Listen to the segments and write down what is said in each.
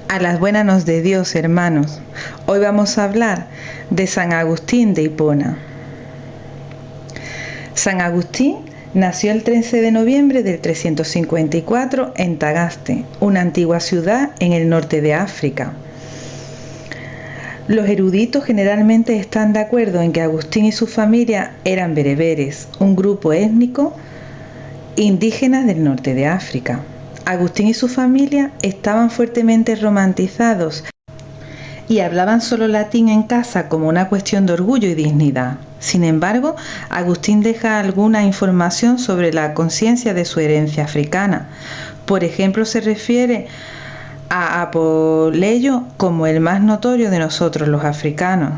A las buenas nos de Dios, hermanos. Hoy vamos a hablar de San Agustín de Hipona. San Agustín nació el 13 de noviembre del 354 en Tagaste, una antigua ciudad en el norte de África. Los eruditos generalmente están de acuerdo en que Agustín y su familia eran bereberes, un grupo étnico indígena del norte de África. Agustín y su familia estaban fuertemente romantizados y hablaban solo latín en casa como una cuestión de orgullo y dignidad. Sin embargo, Agustín deja alguna información sobre la conciencia de su herencia africana. Por ejemplo, se refiere a Apoleyo como el más notorio de nosotros los africanos.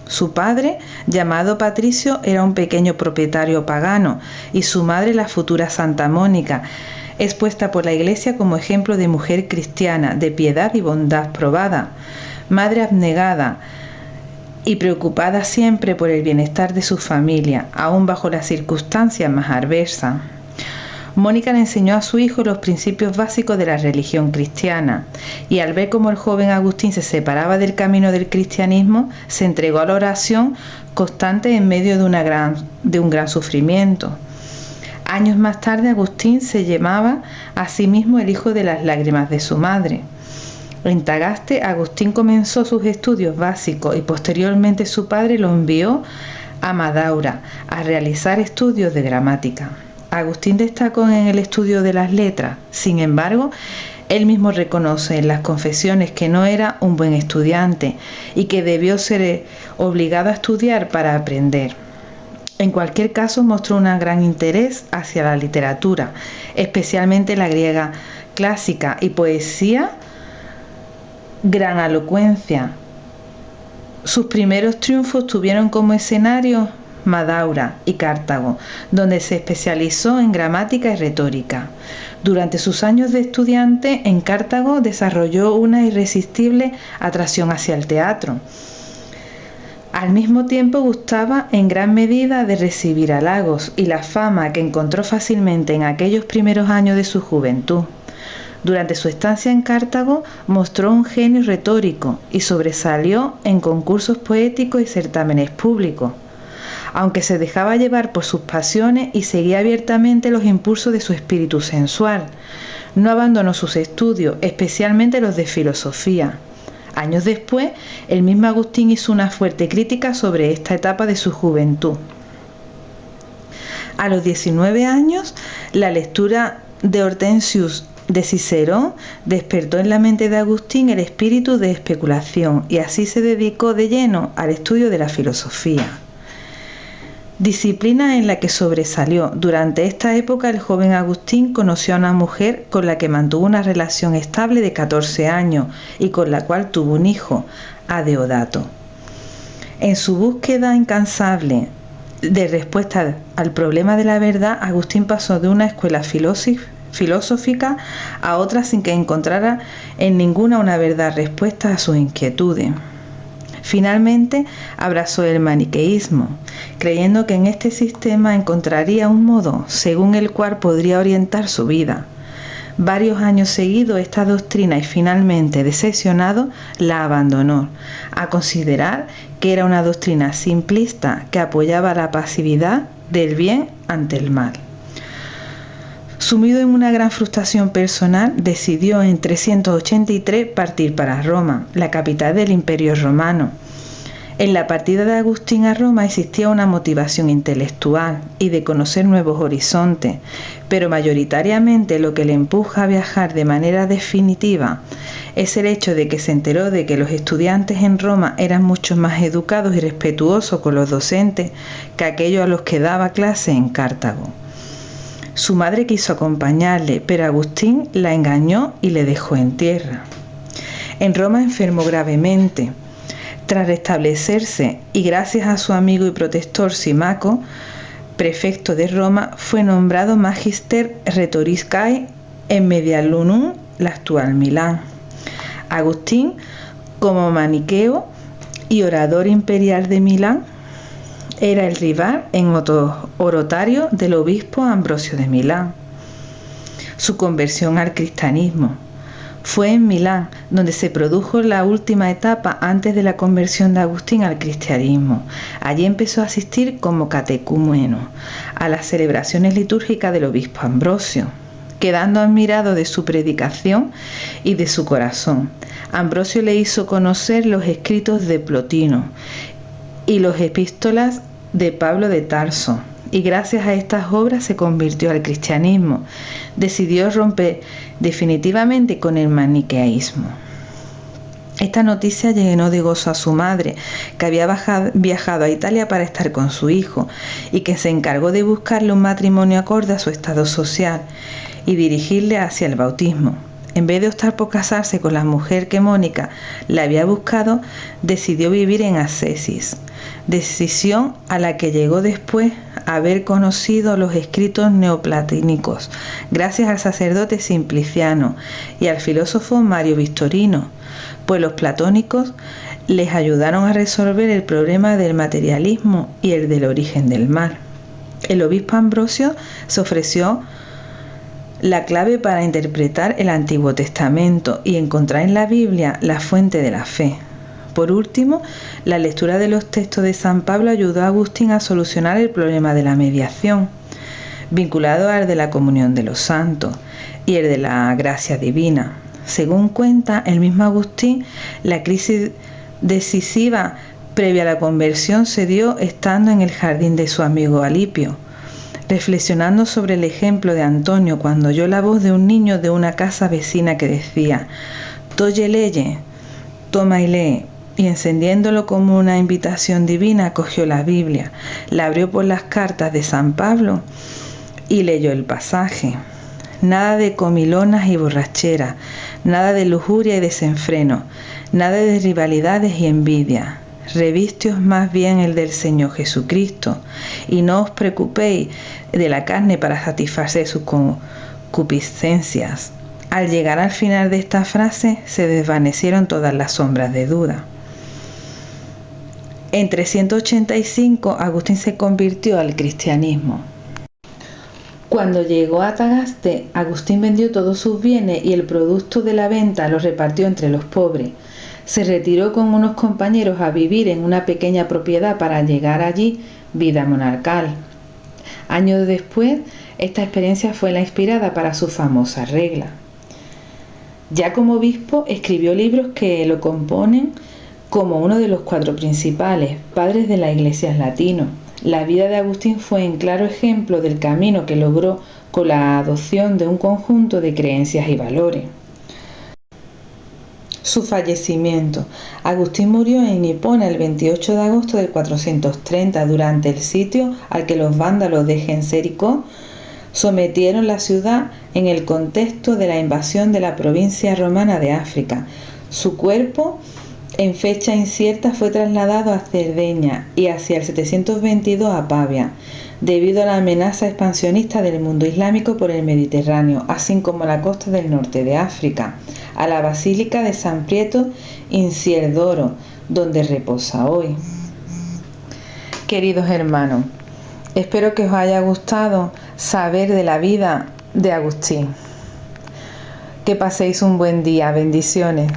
Su padre, llamado Patricio, era un pequeño propietario pagano y su madre la futura Santa Mónica, expuesta por la Iglesia como ejemplo de mujer cristiana, de piedad y bondad probada, madre abnegada y preocupada siempre por el bienestar de su familia, aun bajo las circunstancias más adversas. Mónica le enseñó a su hijo los principios básicos de la religión cristiana, y al ver cómo el joven Agustín se separaba del camino del cristianismo, se entregó a la oración constante en medio de un gran sufrimiento. Años más tarde, Agustín se llamaba a sí mismo el hijo de las lágrimas de su madre. En Tagaste, Agustín comenzó sus estudios básicos y posteriormente su padre lo envió a Madaura a realizar estudios de gramática. Agustín destacó en el estudio de las letras. Sin embargo, él mismo reconoce en las confesiones que no era un buen estudiante y que debió ser obligado a estudiar para aprender. En cualquier caso, mostró un gran interés hacia la literatura, especialmente la griega clásica, y poesía, gran elocuencia. Sus primeros triunfos tuvieron como escenario Madaura y Cartago, donde se especializó en gramática y retórica. Durante sus años de estudiante en Cartago desarrolló una irresistible atracción hacia el teatro. Al mismo tiempo gustaba en gran medida de recibir halagos y la fama que encontró fácilmente en aquellos primeros años de su juventud. Durante su estancia en Cartago mostró un genio retórico y sobresalió en concursos poéticos y certámenes públicos, aunque se dejaba llevar por sus pasiones y seguía abiertamente los impulsos de su espíritu sensual. No abandonó sus estudios, especialmente los de filosofía. Años después, el mismo Agustín hizo una fuerte crítica sobre esta etapa de su juventud. A los 19 años, la lectura de Hortensius de Cicerón despertó en la mente de Agustín el espíritu de especulación y así se dedicó de lleno al estudio de la filosofía, disciplina en la que sobresalió. Durante esta época el joven Agustín conoció a una mujer con la que mantuvo una relación estable de 14 años y con la cual tuvo un hijo, Adeodato. En su búsqueda incansable de respuesta al problema de la verdad, Agustín pasó de una escuela filosófica a otra sin que encontrara en ninguna una verdad respuesta a sus inquietudes. Finalmente abrazó el maniqueísmo, creyendo que en este sistema encontraría un modo según el cual podría orientar su vida. Varios años seguidos esta doctrina y finalmente, decepcionado, la abandonó, a considerar que era una doctrina simplista que apoyaba la pasividad del bien ante el mal. Sumido en una gran frustración personal, decidió en 383 partir para Roma, la capital del Imperio Romano. En la partida de Agustín a Roma existía una motivación intelectual y de conocer nuevos horizontes, pero mayoritariamente lo que le empuja a viajar de manera definitiva es el hecho de que se enteró de que los estudiantes en Roma eran mucho más educados y respetuosos con los docentes que aquellos a los que daba clase en Cartago. Su madre quiso acompañarle, pero Agustín la engañó y le dejó en tierra. En Roma enfermó gravemente. Tras restablecerse y gracias a su amigo y protector Simaco, prefecto de Roma, fue nombrado Magister Rhetoricae en Medialunum, la actual Milán. Agustín, como maniqueo y orador imperial de Milán, era el rival en oratorio del obispo Ambrosio de Milán. Su conversión al cristianismo. Fue en Milán donde se produjo la última etapa antes de la conversión de Agustín al cristianismo. Allí empezó a asistir como catecúmeno a las celebraciones litúrgicas del obispo Ambrosio, quedando admirado de su predicación y de su corazón. Ambrosio le hizo conocer los escritos de Plotino y los epístolas de Pablo de Tarso, y gracias a estas obras se convirtió al cristianismo. Decidió romper definitivamente con el maniqueísmo. Esta noticia llenó de gozo a su madre, que había viajado a Italia para estar con su hijo, y que se encargó de buscarle un matrimonio acorde a su estado social y dirigirle hacia el bautismo. En vez de optar por casarse con la mujer que Mónica le había buscado, decidió vivir en ascesis, decisión a la que llegó después de haber conocido los escritos neoplatónicos, gracias al sacerdote Simpliciano y al filósofo Mario Victorino, pues los platónicos les ayudaron a resolver el problema del materialismo y el del origen del mal. El obispo Ambrosio se ofreció la clave para interpretar el Antiguo Testamento y encontrar en la Biblia la fuente de la fe. Por último, la lectura de los textos de San Pablo ayudó a Agustín a solucionar el problema de la mediación, vinculado al de la comunión de los santos y el de la gracia divina. Según cuenta el mismo Agustín, la crisis decisiva previa a la conversión se dio estando en el jardín de su amigo Alipio, reflexionando sobre el ejemplo de Antonio cuando oyó la voz de un niño de una casa vecina que decía: «Toye leye, toma y lee», y encendiéndolo como una invitación divina, cogió la Biblia, la abrió por las cartas de San Pablo y leyó el pasaje: «Nada de comilonas y borracheras, nada de lujuria y desenfreno, nada de rivalidades y envidia. Revísteos más bien el del Señor Jesucristo, y no os preocupéis de la carne para satisfacer sus concupiscencias». Al llegar al final de esta frase, se desvanecieron todas las sombras de duda. En 385, Agustín se convirtió al cristianismo. Cuando llegó a Tagaste, Agustín vendió todos sus bienes y el producto de la venta lo repartió entre los pobres. Se retiró con unos compañeros a vivir en una pequeña propiedad para llegar allí vida monarcal. Años después, esta experiencia fue la inspirada para su famosa regla. Ya como obispo, escribió libros que lo componen como uno de los 4 principales padres de la Iglesia latino. La vida de Agustín fue un claro ejemplo del camino que logró con la adopción de un conjunto de creencias y valores. Su fallecimiento. Agustín murió en Hipona el 28 de agosto del 430 durante el sitio al que los vándalos de Genserico sometieron la ciudad en el contexto de la invasión de la provincia romana de África. Su cuerpo, en fecha incierta, fue trasladado a Cerdeña y hacia el 722 a Pavia, debido a la amenaza expansionista del mundo islámico por el Mediterráneo, así como la costa del norte de África, a la Basílica de San Prieto in Cierdoro, donde reposa hoy. Queridos hermanos, espero que os haya gustado saber de la vida de Agustín. Que paséis un buen día. Bendiciones.